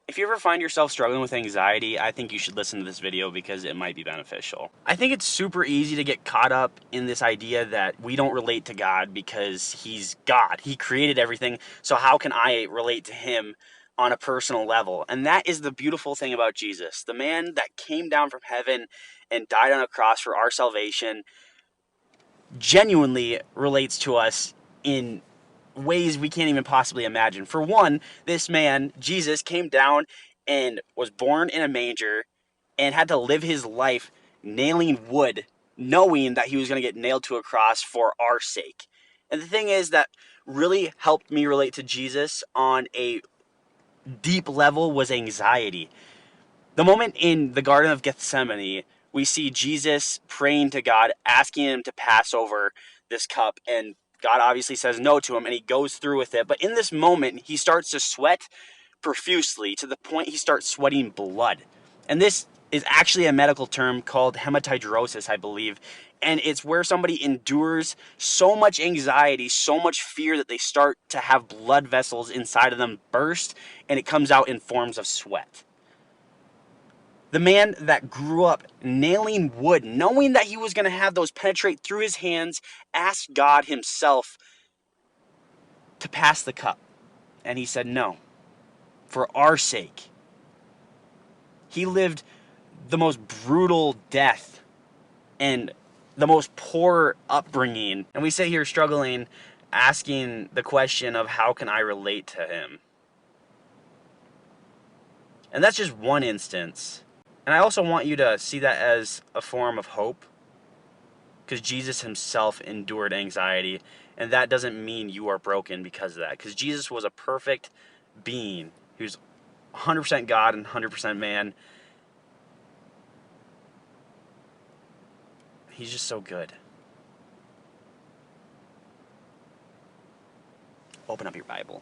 If you ever find yourself struggling with anxiety, I think you should listen to this video because it might be beneficial. I think it's super easy to get caught up in this idea that we don't relate to God because He's God. He created everything, so how can I relate to Him on a personal level? And that is the beautiful thing about Jesus. The man that came down from heaven and died on a cross for our salvation genuinely relates to us in ways we can't even possibly imagine. For one, this man, Jesus, came down and was born in a manger and had to live his life nailing wood, knowing that he was going to get nailed to a cross for our sake. And the thing is that really helped me relate to Jesus on a deep level was anxiety. The moment in the Garden of Gethsemane, we see Jesus praying to God, asking him to pass over this cup, and God obviously says no to him, and he goes through with it. But in this moment, he starts to sweat profusely to the point he starts sweating blood. And this is actually a medical term called hematidrosis, I believe. And it's where somebody endures so much anxiety, so much fear that they start to have blood vessels inside of them burst, and it comes out in forms of sweat. The man that grew up nailing wood, knowing that he was going to have those penetrate through his hands, asked God himself to pass the cup. And he said no, for our sake. He lived the most brutal death and the most poor upbringing. And we sit here struggling, asking the question of how can I relate to him? And that's just one instance. And I also want you to see that as a form of hope, because Jesus himself endured anxiety, and that doesn't mean you are broken because of that, because Jesus was a perfect being. He was 100% God and 100% man. He's just so good. Open up your Bible.